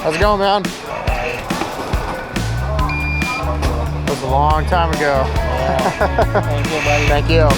How's it going, man? That was a long time ago. Yeah. Thank you, buddy. Thank you.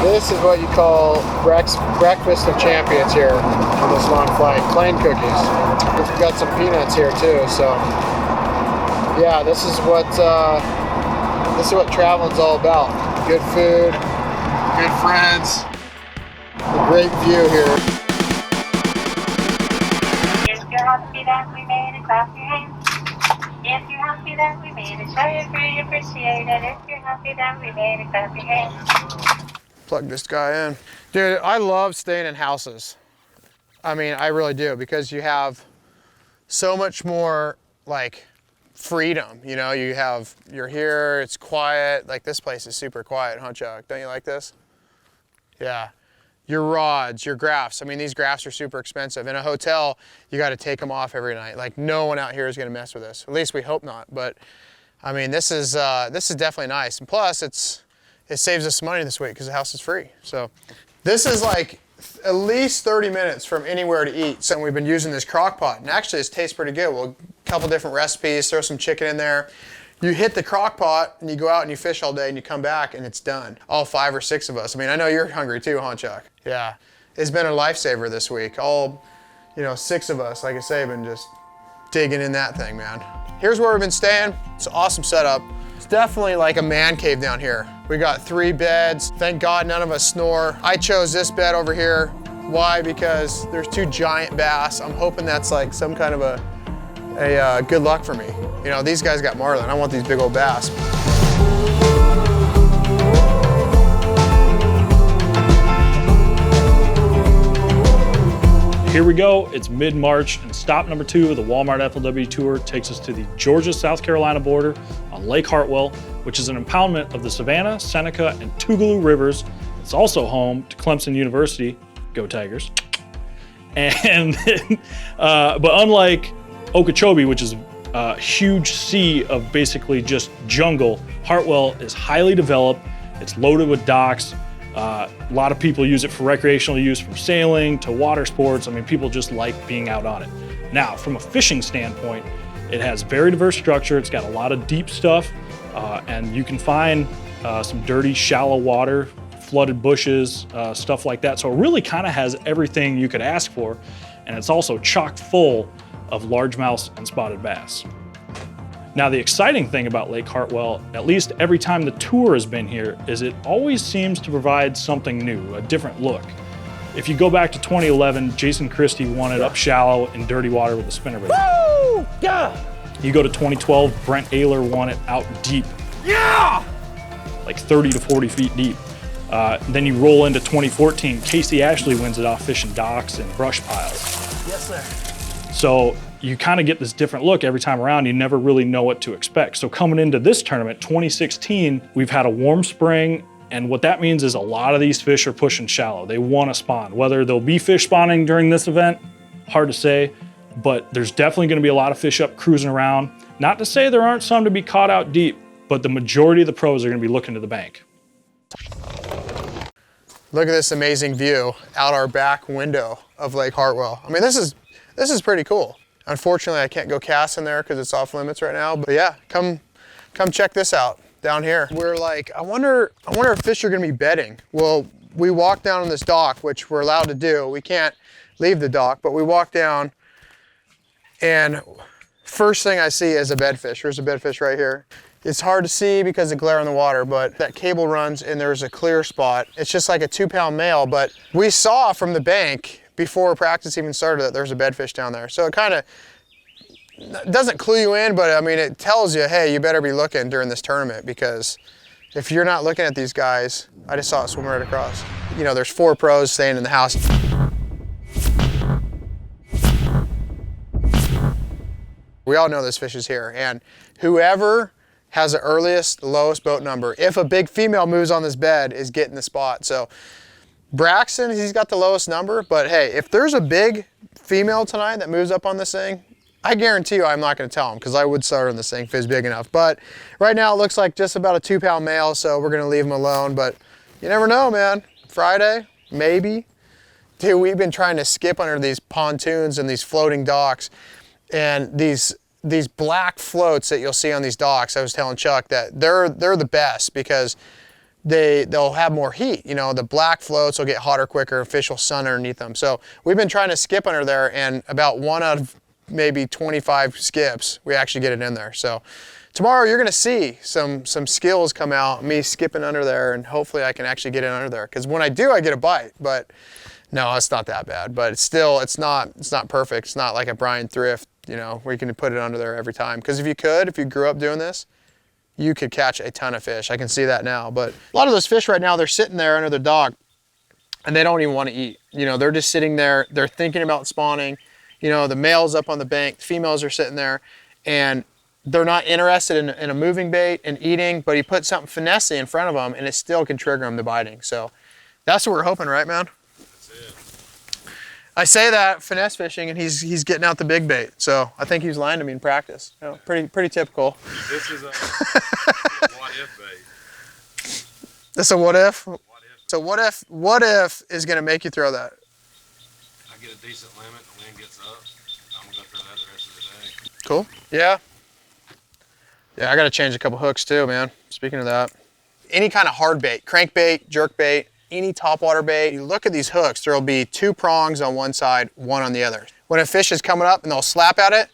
This is what you call breakfast of champions here on this long flight. Plain cookies. We've got some peanuts here too. So yeah, this is what traveling's all about. Good food, good friends, a great view here. If you're happy that we made it, clap your hands. If you're happy that we made it, show your pretty appreciate it. If you're happy that we made it, clap your hands. Plug this guy in. Dude, I love staying in houses. I mean, I really do, because you have so much more like freedom. You know, you're here, it's quiet. Like this place is super quiet, huh, Chuck? Don't you like this? Yeah. Your rods, your graphs. I mean, these graphs are super expensive. In a hotel, you got to take them off every night. Like no one out here is going to mess with this. At least we hope not. But I mean, this is definitely nice. And plus, it saves us some money this week because the house is free. So this is like at least 30 minutes from anywhere to eat. So we've been using this crock pot, and actually it tastes pretty good. Well, a couple different recipes, throw some chicken in there. You hit the crock pot and you go out and you fish all day and you come back and it's done. All 5 or 6 of us. I mean, I know you're hungry too, huh, Chuck? Yeah, it's been a lifesaver this week. All, 6 of us, like I say, have been just digging in that thing, man. Here's where we've been staying. It's an awesome setup. It's definitely like a man cave down here. We got 3 beds. Thank God none of us snore. I chose this bed over here. Why? Because there's 2 giant bass. I'm hoping that's like some kind of a good luck for me. These guys got marlin. I want these big old bass. Here we go, it's mid-March, and stop number 2 of the Walmart FLW tour takes us to the Georgia-South Carolina border on Lake Hartwell, which is an impoundment of the Savannah, Seneca, and Tougaloo rivers. It's also home to Clemson University, go Tigers. And but unlike Okeechobee, which is a huge sea of basically just jungle, Hartwell is highly developed. It's loaded with docks. A lot of people use it for recreational use, from sailing to water sports. I mean, people just like being out on it. Now, from a fishing standpoint, it has very diverse structure. It's got a lot of deep stuff, and you can find some dirty, shallow water, flooded bushes, stuff like that. So it really kind of has everything you could ask for, and it's also chock full of largemouths and spotted bass. Now, the exciting thing about Lake Hartwell, at least every time the tour has been here, is it always seems to provide something new, a different look. If you go back to 2011, Jason Christie won it up shallow in dirty water with a spinnerbait. Woo! Yeah! You go to 2012, Brent Ayler won it out deep. Yeah! Like 30 to 40 feet deep. Then you roll into 2014, Casey Ashley wins it off fishing docks and brush piles. Yes, sir. So you kind of get this different look every time around. You never really know what to expect. So coming into this tournament, 2016, we've had a warm spring, and what that means is a lot of these fish are pushing shallow. They want to spawn. Whether there'll be fish spawning during this event, hard to say, but there's definitely going to be a lot of fish up cruising around. Not to say there aren't some to be caught out deep, but the majority of the pros are going to be looking to the bank. Look at this amazing view out our back window of Lake Hartwell. I mean, this is pretty cool. Unfortunately, I can't go cast in there because it's off limits right now. But yeah, come check this out down here. We're like, I wonder if fish are gonna be bedding. Well, we walk down on this dock, which we're allowed to do. We can't leave the dock, but we walk down, and first thing I see is a bedfish. There's a bedfish right here. It's hard to see because of glare in the water, but that cable runs and there's a clear spot. It's just like a 2-pound male, but we saw from the bank before practice even started that there's a bedfish down there. So it kind of doesn't clue you in, but I mean, it tells you, hey, you better be looking during this tournament, because if you're not looking at these guys, I just saw it swim right across. You know, there's 4 pros staying in the house. We all know this fish is here, and whoever has the earliest, lowest boat number, if a big female moves on this bed, is getting the spot. So Braxton, he's got the lowest number, but hey, if there's a big female tonight that moves up on this thing, I guarantee you I'm not going to tell him, because I would start on this thing if it's big enough. But right now it looks like just about a 2-pound male, so we're going to leave him alone. But you never know, man. Friday, maybe. Dude, we've been trying to skip under these pontoons and these floating docks, and these black floats that you'll see on these docks. I was telling Chuck that they're the best, because they'll have more heat. You know, the black floats will get hotter quicker, fish will sun underneath them. So we've been trying to skip under there, and about 1 out of maybe 25 skips, we actually get it in there. So tomorrow you're gonna see some skills come out, me skipping under there, and hopefully I can actually get it under there. Because when I do, I get a bite. But no, it's not that bad. But it's still, it's not perfect. It's not like a Brian Thrift, you know, where you can put it under there every time. Because if you grew up doing this, you could catch a ton of fish. I can see that now. But a lot of those fish right now, they're sitting there under the dock, and they don't even want to eat. You know, they're just sitting there. They're thinking about spawning. You know, the male's up on the bank, the females are sitting there, and they're not interested in a moving bait and eating, but he put something finesse in front of them, and it still can trigger them to biting. So that's what we're hoping, right, man? That's it. I say that, finesse fishing, and he's getting out the big bait. So I think he's lying to me in practice. You know, pretty typical. This is a what-if bait. This a what if? What if? So what if is gonna make you throw that? I get a decent limit, the wind gets up, I'm gonna go throw that the rest of the day. Cool. Yeah. Yeah, I gotta change a couple hooks too, man. Speaking of that. Any kind of hard bait, crankbait, jerkbait, any topwater bait, you look at these hooks, there'll be 2 prongs on one side, 1 on the other. When a fish is coming up and they'll slap at it,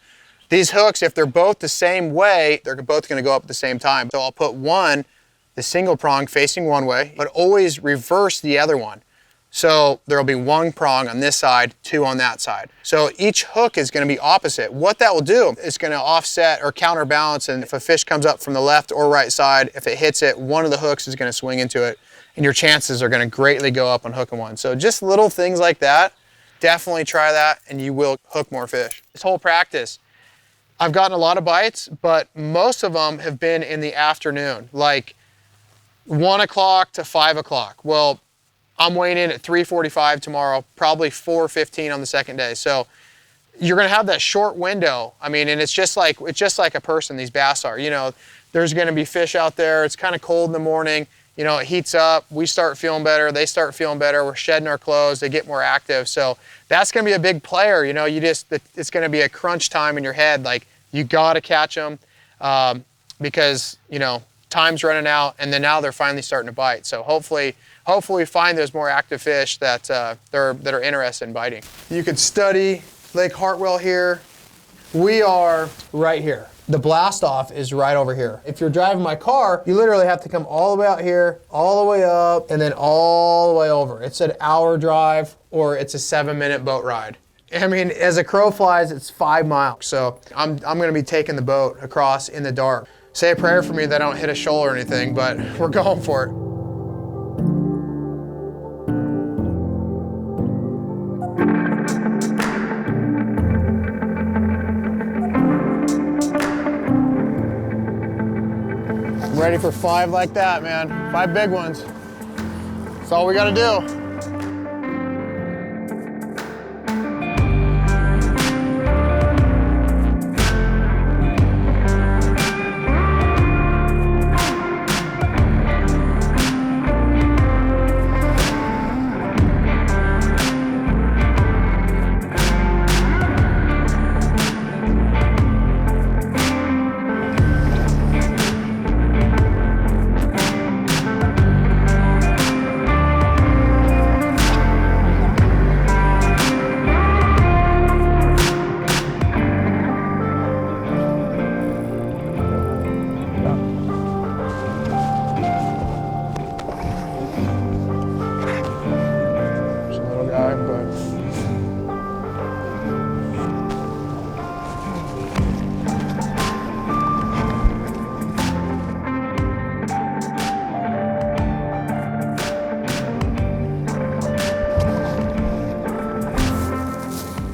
these hooks, if they're both the same way, they're both gonna go up at the same time. So I'll put the single prong facing one way, but always reverse the other one. So there'll be 1 prong on this side, 2 on that side. So each hook is gonna be opposite. What that will do is gonna offset or counterbalance, and if a fish comes up from the left or right side, if it hits it, one of the hooks is gonna swing into it, and your chances are gonna greatly go up on hooking one. So just little things like that, definitely try that, and you will hook more fish. This whole practice, I've gotten a lot of bites, but most of them have been in the afternoon, like 1 o'clock to 5 o'clock. Well, I'm weighing in at 3:45 tomorrow, probably 4:15 on the second day. So you're gonna have that short window. I mean, and it's just like a person, these bass are. You know, there's gonna be fish out there. It's kind of cold in the morning. You know, it heats up. We start feeling better. They start feeling better. We're shedding our clothes. They get more active. So that's gonna be a big player. You know, it's gonna be a crunch time in your head. Like, you gotta catch them because, you know, time's running out, and then now they're finally starting to bite. So hopefully we find those more active fish that are interested in biting. You could study Lake Hartwell here. We are right here. The blast off is right over here. If you're driving my car, you literally have to come all the way out here, all the way up, and then all the way over. It's an hour drive, or it's a 7-minute boat ride. I mean, as a crow flies, it's 5 miles. So I'm gonna be taking the boat across in the dark. Say a prayer for me that I don't hit a shoal or anything, but we're going for it. I'm ready for 5 like that, man. 5 big ones. That's all we gotta do.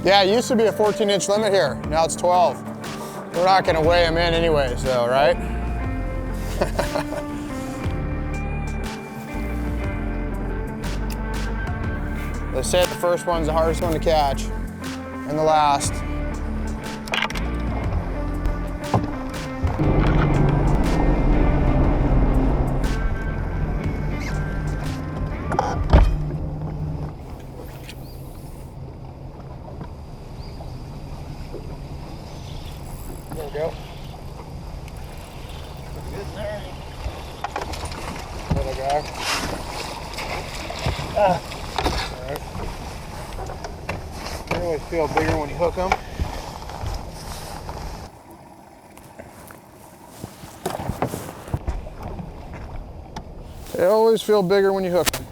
Yeah, it used to be a 14-inch limit here. Now it's 12. We're not gonna weigh them in anyways though, right? They say the first one's the hardest one to catch, and the last. There we go. Good there. Little guy. All right. They always feel bigger when you hook them. They always feel bigger when you hook them.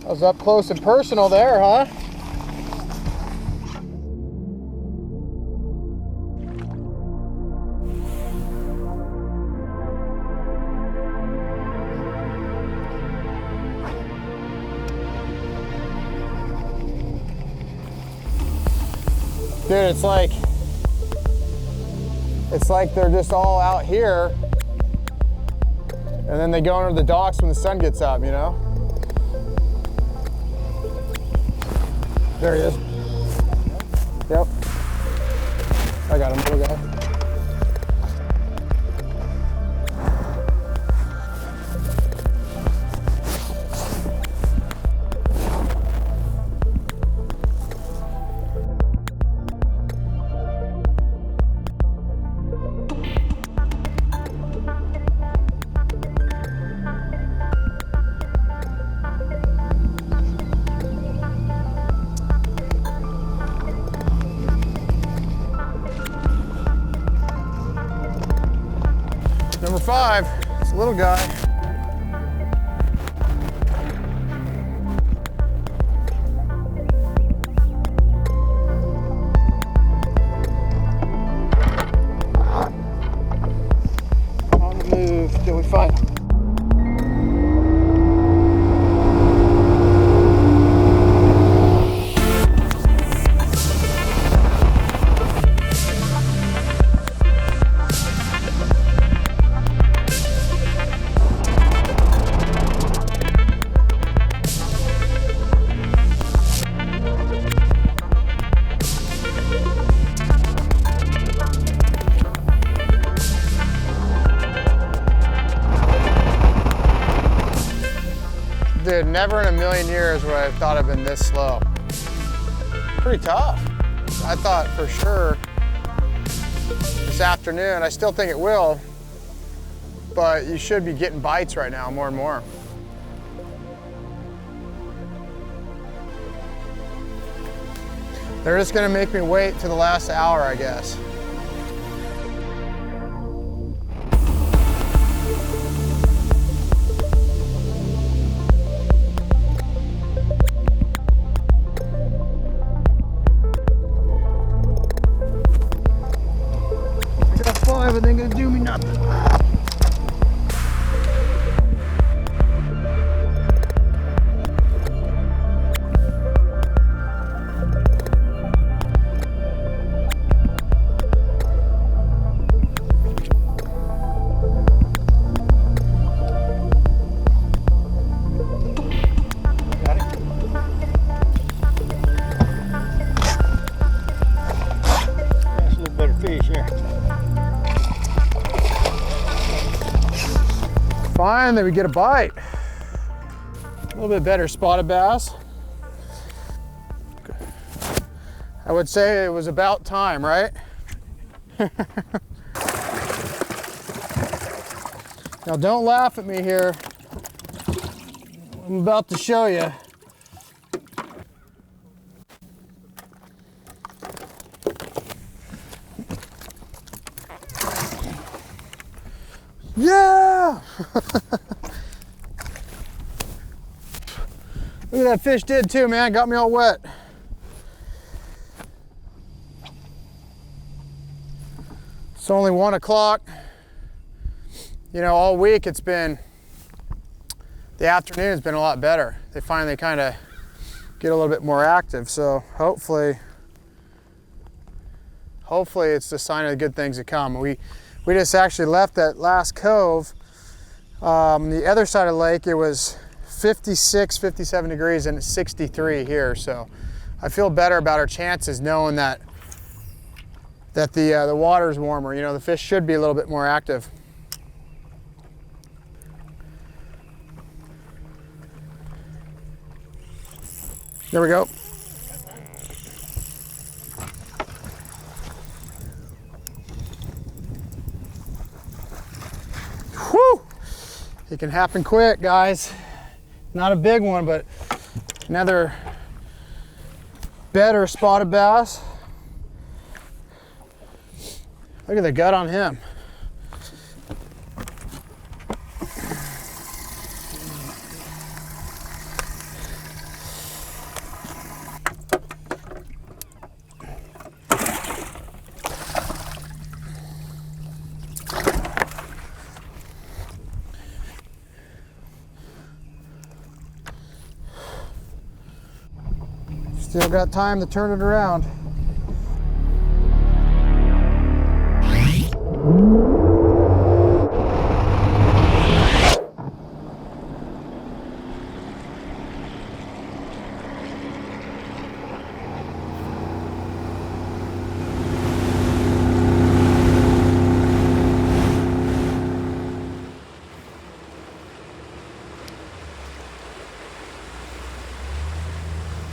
I was up close and personal there, huh? Dude, it's like they're just all out here and then they go under the docks when the sun gets up, you know? There he is. Yep. I got him, little guy. Number 5, it's a little guy. On the move till we find him. Dude, never in a million years would I have thought I'd been this slow. Pretty tough. I thought for sure this afternoon, I still think it will, but you should be getting bites right now more and more. They're just gonna make me wait to the last hour, I guess. Finally, we get a bite. A little bit better spotted bass. I would say it was about time, right? Now don't laugh at me here. I'm about to show you. Yeah! Look at that fish did too, man. Got me all wet. It's only 1 o'clock. You know, all week it's been, the afternoon's been a lot better. They finally kind of get a little bit more active. So hopefully it's the sign of good things to come. We just actually left that last cove. The other side of the lake, it was 56, 57 degrees and it's 63 here. So I feel better about our chances knowing that the water's warmer. You know, the fish should be a little bit more active. There we go. Whew! It can happen quick, guys. Not a big one, but another better spotted bass. Look at the gut on him. Still got time to turn it around.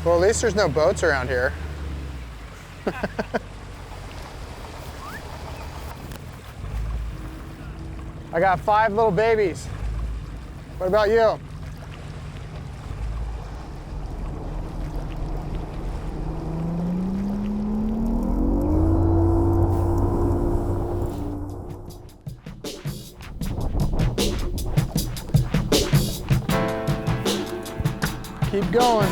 Well, at least there's no boats around here. I got 5 little babies. What about you? Keep going.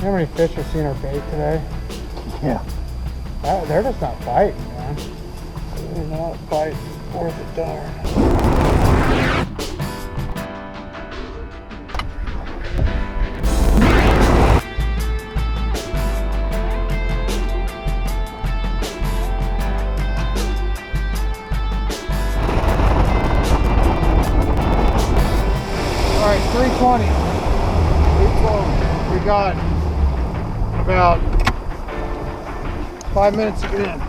How many fish have seen our bait today? Yeah. They're just not biting, man. They're not biting worth a darn. All right, 320. 312. We got about 5 minutes to get in.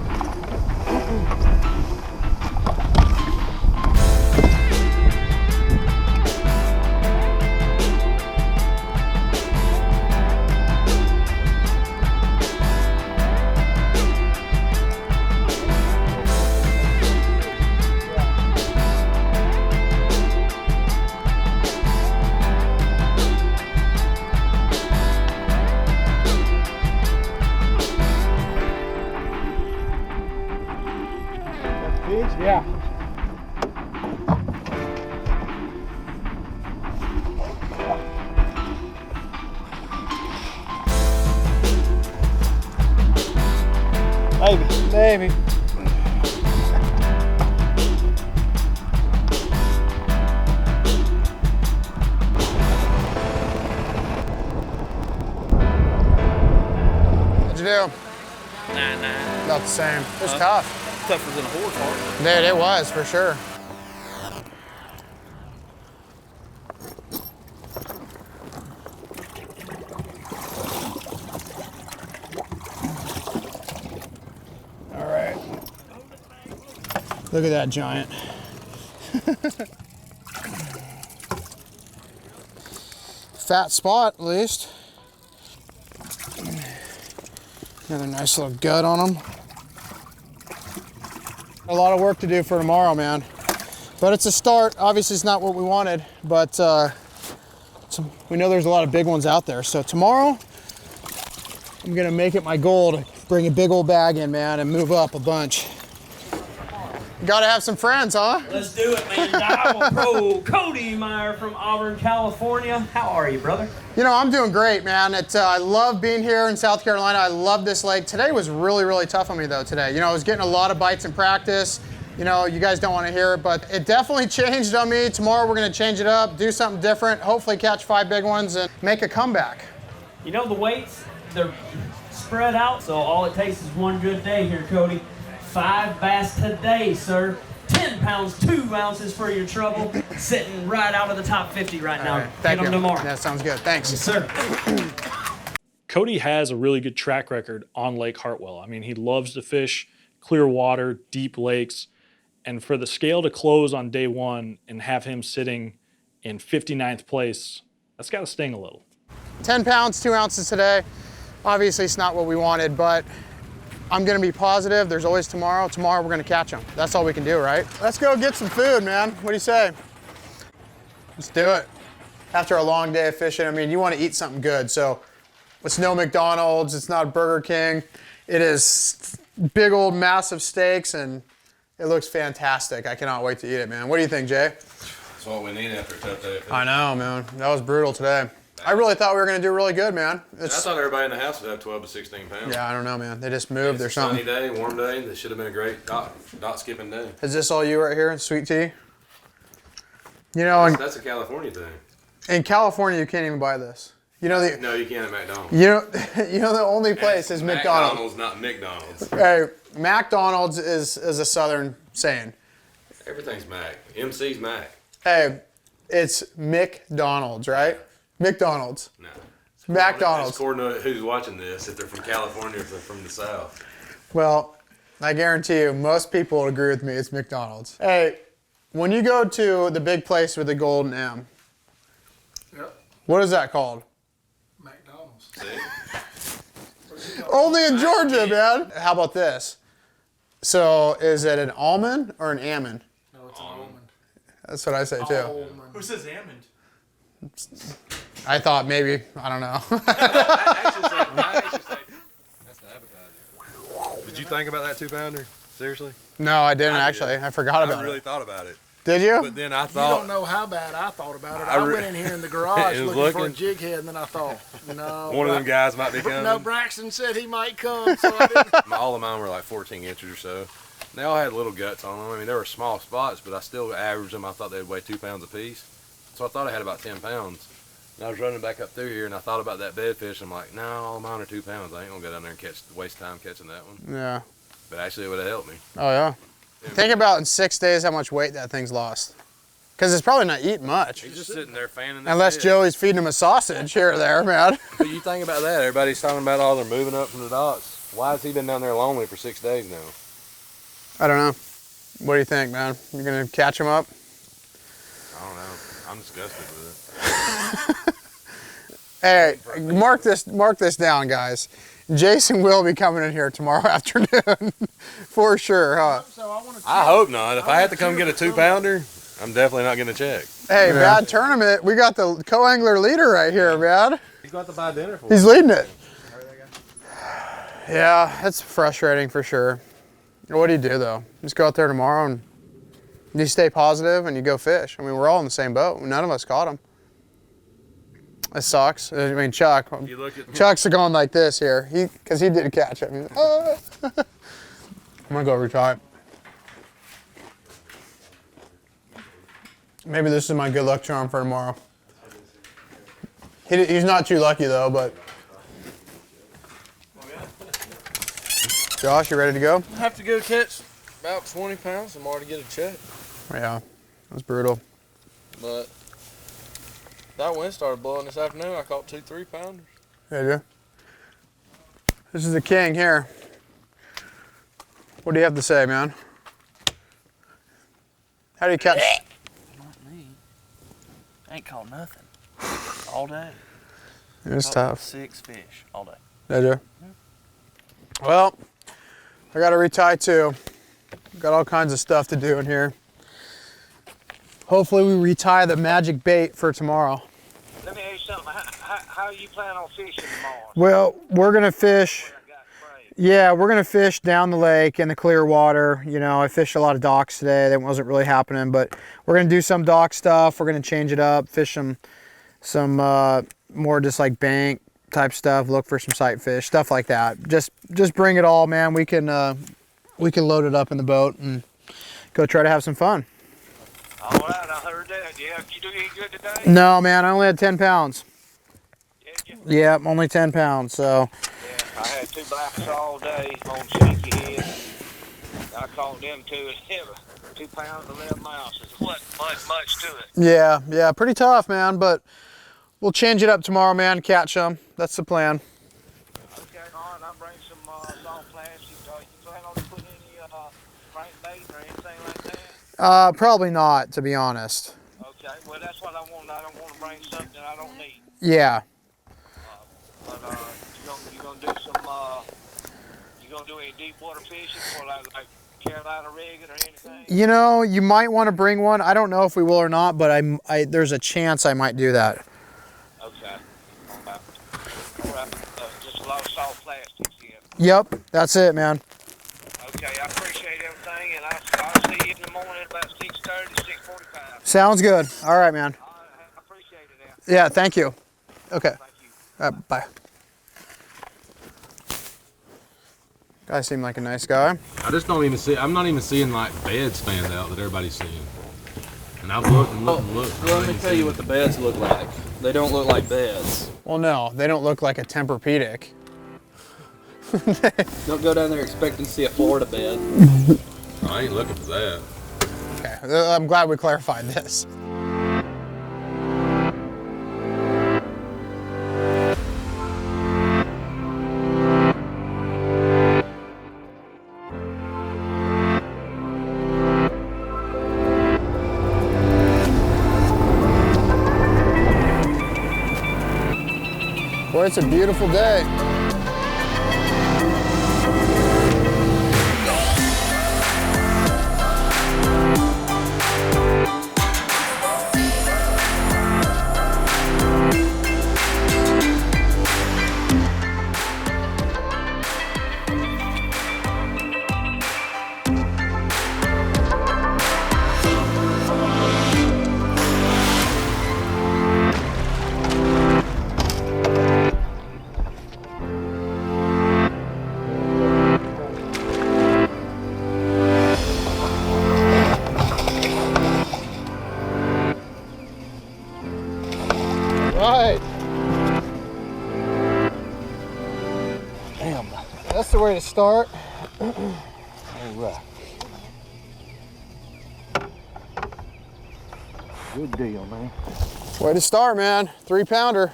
Yeah. Maybe. What'd you do? 9-9. About the same. It was tough. Tougher than a horse heart. Dude, it was for sure. Look at that giant. Fat spot, at least. Another nice little gut on them. A lot of work to do for tomorrow, man. But it's a start. Obviously, it's not what we wanted, but we know there's a lot of big ones out there. So tomorrow, I'm gonna make it my goal to bring a big old bag in, man, and move up a bunch. Gotta have some friends, huh? Let's do it, man. Dial Pro Cody Meyer from Auburn, California. How are you, brother? You know, I'm doing great, man. I love being here in South Carolina. I love this lake. Today was really, really tough on me, though, today. You know, I was getting a lot of bites in practice. You know, you guys don't want to hear it, but it definitely changed on me. Tomorrow, we're going to change it up, do something different, hopefully catch 5 big ones and make a comeback. You know, the weights, they're spread out, so all it takes is one good day here, Cody. 5 bass today, sir. 10 pounds, 2 ounces for your trouble. Sitting right out of the top 50 right now. All right, thank you. Get 'em tomorrow. That sounds good. Thanks. Yes, sir. Cody has a really good track record on Lake Hartwell. I mean, he loves to fish clear water, deep lakes, and for the scale to close on day 1 and have him sitting in 59th place, that's got to sting a little. 10 pounds, 2 ounces today. Obviously, it's not what we wanted, but I'm gonna be positive. There's always tomorrow. Tomorrow, we're gonna catch them. That's all we can do, right? Let's go get some food, man. What do you say? Let's do it. After a long day of fishing, I mean, you want to eat something good. So it's no McDonald's. It's not Burger King. It is big old massive steaks, and it looks fantastic. I cannot wait to eat it, man. What do you think, Jay? That's what we need after a tough day of fishing. I know, man. That was brutal today. I really thought we were going to do really good, man. I thought everybody in the house would have 12 to 16 pounds. Yeah, I don't know, man. They just moved or It's a sunny something. day, warm day. This should have been a great dot skipping day. Is this all you right here, sweet tea? You know, That's a California thing. in California, you can't even buy this. You know the No, you can't at McDonald's. you know the only place is McDonald's. Not McDonald's. Hey, McDonald's is a Southern saying. Everything's Mac. MC's Mac. Hey, it's McDonald's, right? McDonald's. No. McDonald's. It's according to who's watching this, if they're from California or if they're from the South. Well, I guarantee you, most people will agree with me. It's McDonald's. Hey, when you go to the big place with the golden M, Yep, what is that called? McDonald's. See? Only in Georgia, man. How about this? So, is it an almond or an almond? No, it's an almond. That's what I say too. Almond. Who says almond? I thought maybe, I don't know. That's the appetizer. Did you think about that 2-pounder? Seriously? No, I didn't I actually. did. I forgot about I really it. thought about it. Did you? But then I You thought, don't know how bad I thought about it. I I re- went in here in the garage It was looking for a looking- jig head, and then I thought, no. one of them guys might be coming. No, Braxton said he might come, so I didn't. All of mine were like 14 inches or so. They all had little guts on them. I mean, they were small spots, but I still averaged them. I thought they'd weigh 2 pounds a piece. So I thought I had about 10 pounds. And I was running back up through here, and I thought about that bedfish. I'm like, no, all mine are 2 pounds. I ain't gonna go down there and waste time catching that one. Yeah. But actually, it would have helped me. Oh, yeah. Think about in 6 days how much weight that thing's lost. Because it's probably not eating much. He's just sitting there fanning. his Unless head. Joey's feeding him a sausage here or there, man. But you think about that. Everybody's talking about all they're moving up from the docks. Why has he been down there lonely for 6 days now? I don't know. What do you think, man? You gonna catch him up? I don't know. I'm disgusted with it. Hey, mark this down, guys. Jason will be coming in here tomorrow afternoon, for sure, huh? So I want to. I hope not. If I have to come get a 2-pounder, I'm definitely not gonna check. Hey, bad tournament. We got the co-angler leader right here, man. He's got to buy dinner for He's leading it. Yeah, it's frustrating for sure. What do you do though? Just go out there tomorrow and you stay positive and you go fish. I mean, we're all in the same boat. None of us caught him. It sucks. I mean, Chuck's going like this here. Because he did catch it. He's like, "Ah." I'm gonna go retry. Maybe this is my good luck charm for tomorrow. He's not too lucky though, but. Josh, you ready to go? I have to go catch about 20 pounds tomorrow to get a check. Yeah, that's brutal. But that wind started blowing this afternoon. I caught 2 3-pounders. Yeah, you. This is the king here. What do you have to say, man? How do you catch? Not me. Ain't caught nothing. All day. It's Caught tough. 6 fish all day. Did you? Well, I got to retie too. Got all kinds of stuff to do in here. Hopefully we retie the magic bait for tomorrow. Let me ask you something. How you plan on fishing tomorrow? Well, we're gonna fish. Yeah, we're gonna fish down the lake in the clear water. You know, I fished a lot of docks today. That wasn't really happening, but we're gonna do some dock stuff. We're gonna change it up, fish some more just like bank type stuff. Look for some sight fish, stuff like that. Just bring it all, man. We can load it up in the boat and go try to have some fun. All right, I heard that. Yeah, you do any good today? No, man, I only had 10 pounds. Did you? Yeah, only 10 pounds. So. Yeah, I had 2 blacks all day on shaky head. I caught them 2 pounds, 11 ounces. Wasn't much to it. Yeah, pretty tough, man. But we'll change it up tomorrow, man. Catch them. That's the plan. Okay, all right. I'll bring some soft plastic. You plan on putting any crankbait or anything like that? Probably not, to be honest. Okay, well that's what I want. I don't want to bring something I don't need. Yeah. But you gonna do some you gonna do any deep water fishing for like Carolina rigging or anything? You know, you might want to bring one. I don't know if we will or not, but there's a chance I might do that. Okay. All right. Just a lot of soft plastics here. Yep, that's it, man. Okay, I appreciate everything, and I'll see you in the morning about 6:30, 6:45. Sounds good. All right, man. I appreciate it, Al. Yeah, thank you. Okay. Thank you. Bye. Guy seemed like a nice guy. I just don't even see. I'm not even seeing like beds stand out that everybody's seeing. And I've looked and looked and looked. Let me tell you what the beds look like. They don't look like beds. Well, no, they don't look like a Tempur-Pedic. Don't go down there expecting to see a Florida bed. I ain't looking for that. Okay, I'm glad we clarified this. Boy, it's a beautiful day. Right. Damn. That's the way to start. All right. Good deal, man. Way to start, man. 3-pounder.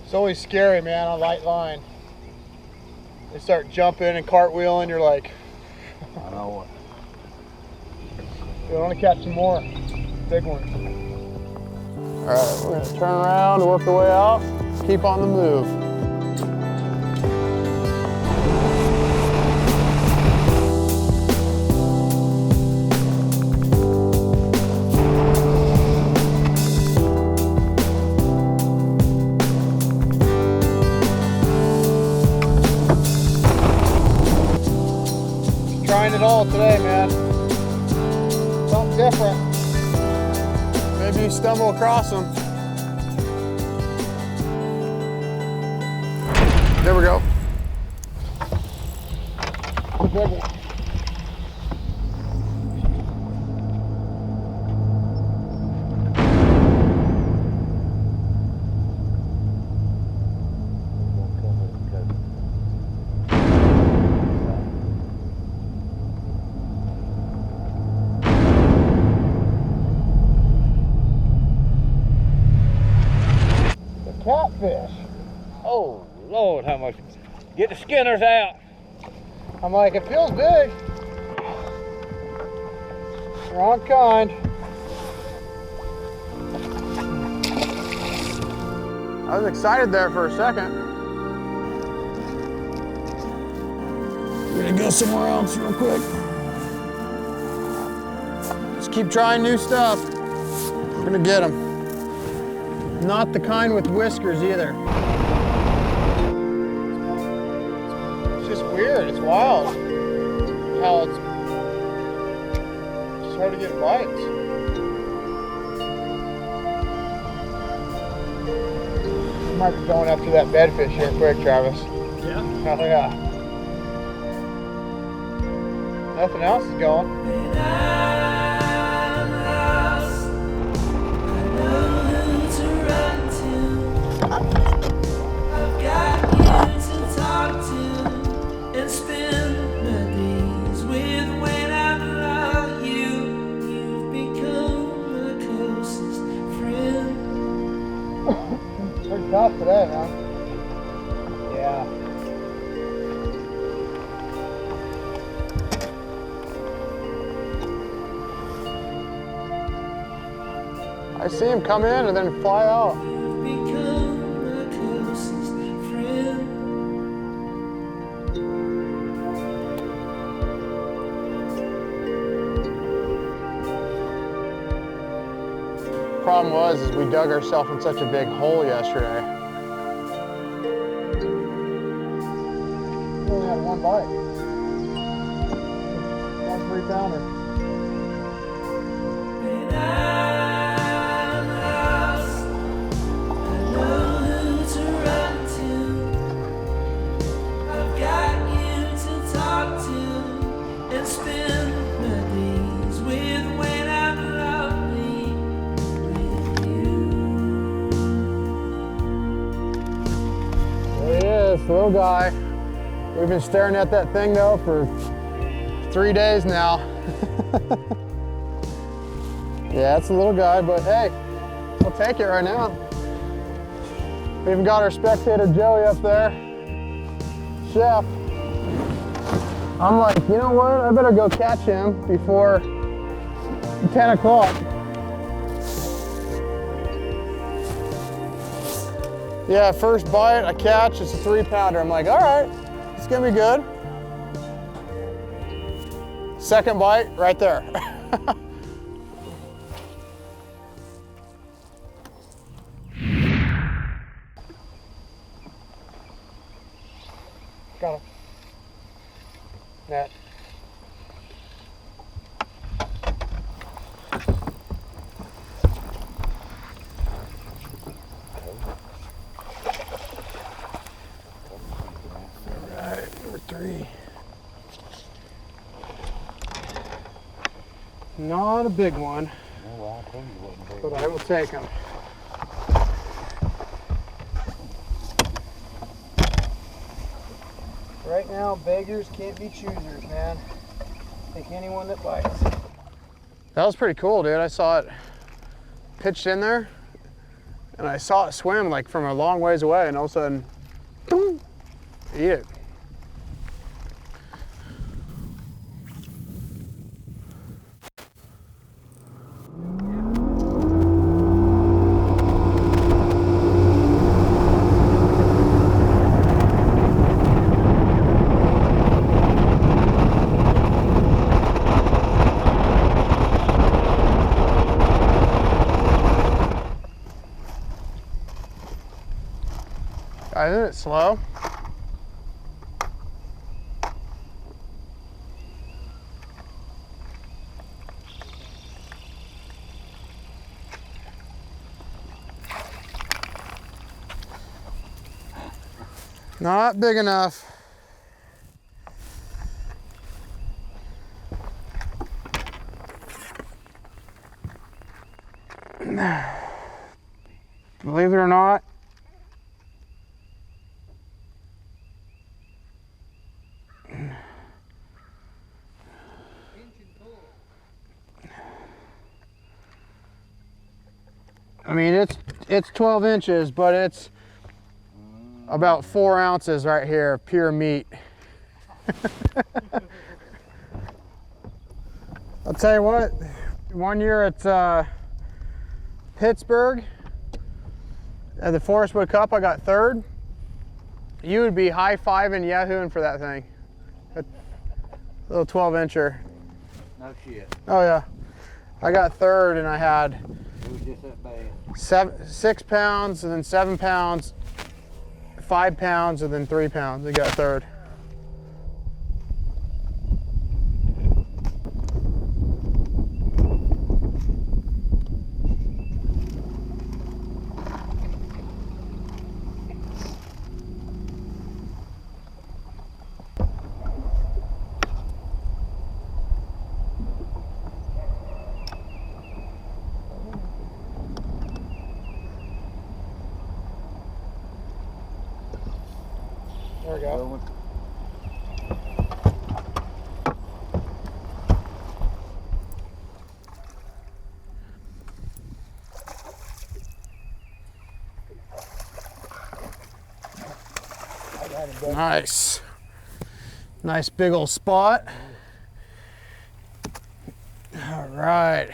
It's always scary, man, on light line. They start jumping and cartwheeling, you're like, I know what. you want to catch some more big ones. All right, we're gonna turn around, work the way out, keep on the move. Trying it all today, man. Something different. Maybe you stumble across them. There we go. The big one. Catfish. Get the skinners out. I'm like, it feels big. Wrong kind. I was excited there for a second. We're gonna go somewhere else real quick. Just keep trying new stuff. We're gonna get them. Not the kind with whiskers either. It's just weird, it's wild. How it's just hard to get bites. You might be going after that bedfish here quick, Travis. Yeah? Oh yeah. Nothing else is going. Pretty tough today, huh? Yeah. I see him come in and then fly out. Problem was is we dug ourselves in such a big hole yesterday. We only had one bite. 1 3-pounder. Little guy. We've been staring at that thing though for 3 days now. Yeah, it's a little guy, but hey, we'll take it right now. We even got our spectator Joey up there. Chef. I'm like, you know what? I better go catch him before 10 o'clock. Yeah, first bite, I catch, it's a 3-pounder. I'm like, all right, it's gonna be good. Second bite, right there. Got him. Net. Not a big one, but I will take them. Right now, beggars can't be choosers, man. Take anyone that bites. That was pretty cool, dude. I saw it pitched in there, and I saw it swim like from a long ways away, and all of a sudden, boom, eat it. Isn't it slow? Not big enough. Believe it or not, I mean, it's 12 inches, but it's about 4 ounces right here of pure meat. I'll tell you what, one year at Pittsburgh, at the Forest Wood Cup, I got 3rd. You would be high-fiving, yahooing for that thing. A little 12-incher. No shit. Oh yeah. I got 3rd and I had It was just that bad. 6 pounds and then 7 pounds, 5 pounds and then 3 pounds. I got 3rd. There we go. Nice. Nice big old spot. All right.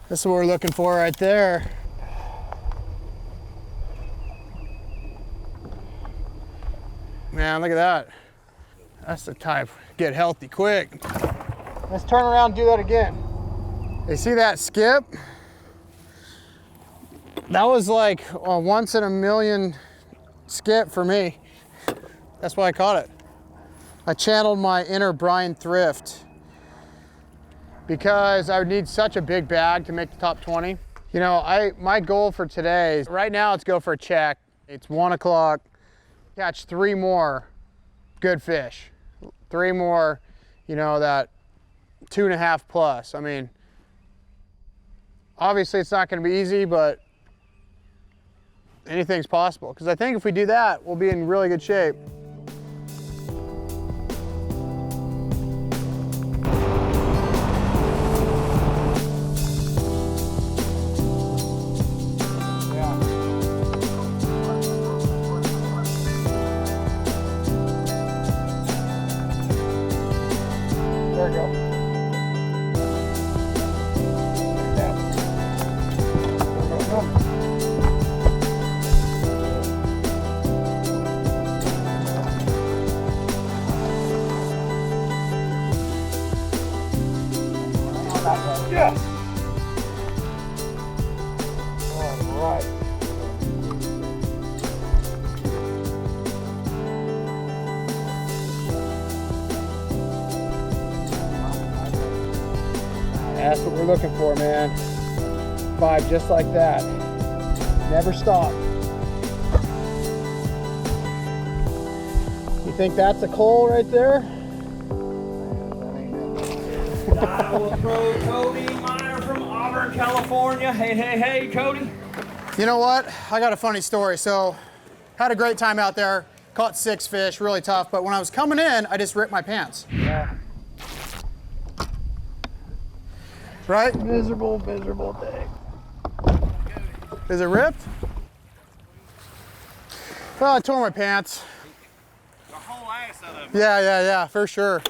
This is what we're looking for right there. Man, look at that. That's the type. Get healthy quick. Let's turn around and do that again. You see that skip? That was like a once in a million skip for me. That's why I caught it. I channeled my inner Brian Thrift because I would need such a big bag to make the top 20. You know, my goal for today is, right now it's go for a check. It's 1 o'clock. Catch 3 more good fish. 3 more, you know, that 2.5 plus. I mean, obviously it's not gonna be easy, but anything's possible. Because I think if we do that, we'll be in really good shape. There we go. Yeah. All right. That's what we're looking for, man. 5 just like that. Never stop. You think that's a coal right there? Iowa pro Cody Meyer from Auburn, California. Hey, hey, hey, Cody. You know what? I got a funny story. So, had a great time out there. Caught 6 fish, really tough. But when I was coming in, I just ripped my pants. Yeah. Right? Miserable, miserable day. Is it ripped? Well, I tore my pants. The whole ass out of it. Yeah, for sure.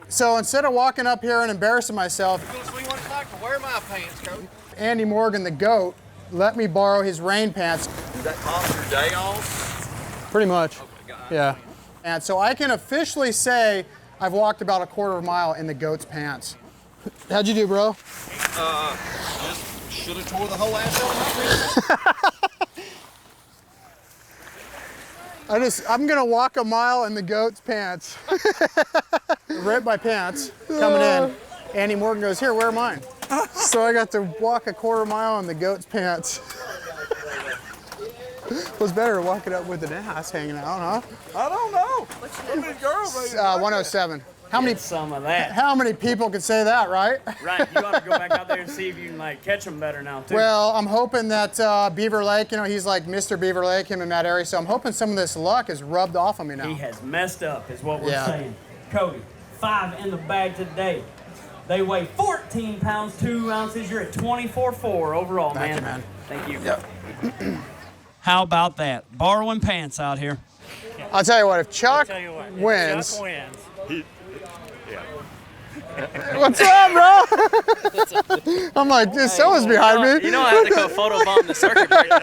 So instead of walking up here and embarrassing myself, You want to see what it's like to wear my pants, Cody? Andy Morgan, the GOAT, let me borrow his rain pants. Does that cost your day off? Pretty much. Okay, got it. Yeah. And so I can officially say I've walked about a 1/4 mile in the GOAT's pants. How'd you do, bro? Just should have tore the whole ass out of my pants. I'm gonna walk a mile in the GOAT's pants. Rip my pants coming in. Andy Morgan goes, here, wear mine. So I got to walk a 1/4 mile in the GOAT's pants. Was better to walk it up with an ass hanging out, huh? I don't know. How many girls are you 107. How many? Get some of that. How many people could say that, right? Right, you ought to go back out there and see if you can like catch them better now too. Well, I'm hoping that Beaver Lake, you know, he's like Mr. Beaver Lake, him in that area. So I'm hoping some of this luck is rubbed off on me now. He has messed up, is what we're Yeah. saying. Cody, 5 in the bag today. They weigh 14 pounds, 2 ounces. You're at 24.4 overall, Thank man. you, man. Thank you. Yep. How about that? Borrowing pants out here. I'll tell you what, if Chuck wins. Chuck wins. What's up, bro? I'm like, dude, someone's behind me. You know I had to go photobomb the circuit breaker.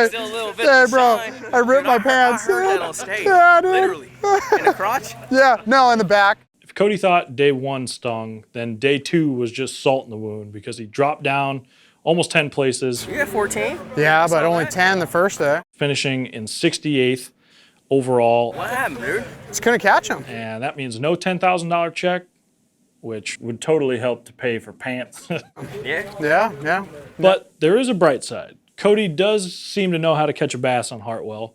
Still a little bit Hey, of bro, shine. I ripped my pants. I heard that on stage. Yeah, dude. Literally. In the crotch? Yeah, no, in the back. If Cody thought day 1 stung, then day 2 was just salt in the wound because he dropped down almost 10 places. You got 14? Yeah, but only 10 the first day. Finishing in 68th overall. What happened, dude? Just couldn't catch him. And that means no $10,000 check, which would totally help to pay for pants. Yeah? Yeah. But there is a bright side. Cody does seem to know how to catch a bass on Hartwell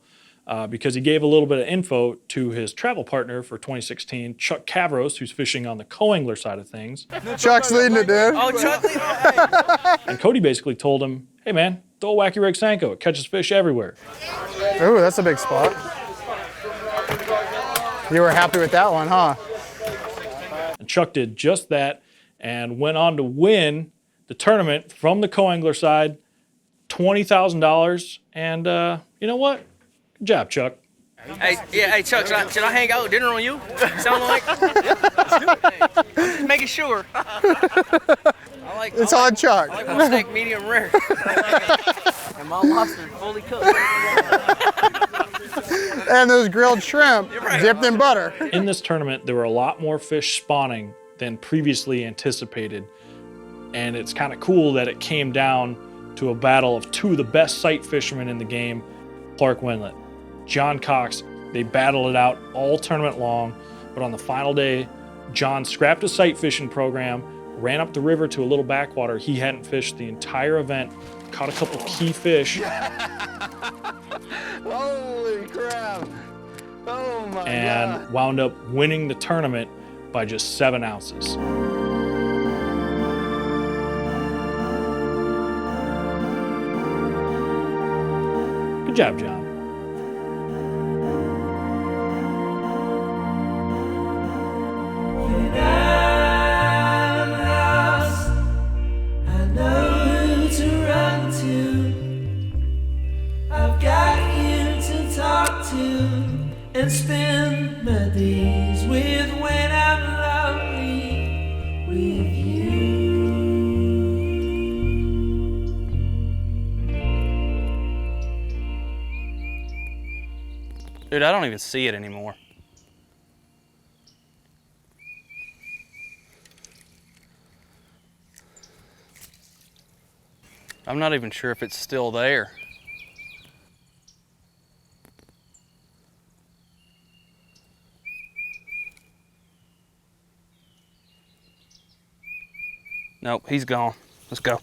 because he gave a little bit of info to his travel partner for 2016, Chuck Cavros, who's fishing on the co-angler side of things. Chuck's leading it, dude. Oh, Chuck leading it? And Cody basically told him, hey man, throw a wacky rig Senko. It catches fish everywhere. Ooh, that's a big spot. You were happy with that one, huh? And Chuck did just that and went on to win the tournament from the co-angler side, $20,000. And you know what? Good job, Chuck. Hey, Chuck, should I hang out with dinner on you? Sound like? Just making sure. It's on Chuck. I like my steak medium rare. And my lobster fully cooked. And those grilled shrimp dipped in butter. In this tournament, there were a lot more fish spawning than previously anticipated. And it's kind of cool that it came down to a battle of 2 of the best sight fishermen in the game, Clark Winlet, John Cox. They battled it out all tournament long, but on the final day, John scrapped his sight fishing program, ran up the river to a little backwater he hadn't fished the entire event, caught a couple key fish. Holy crap. Oh my God. And wound up winning the tournament by just 7 ounces. Good job, John. And spend my days with when I'm lonely with you. Dude, I don't even see it anymore. I'm not even sure if it's still there. Nope, he's gone. Let's go.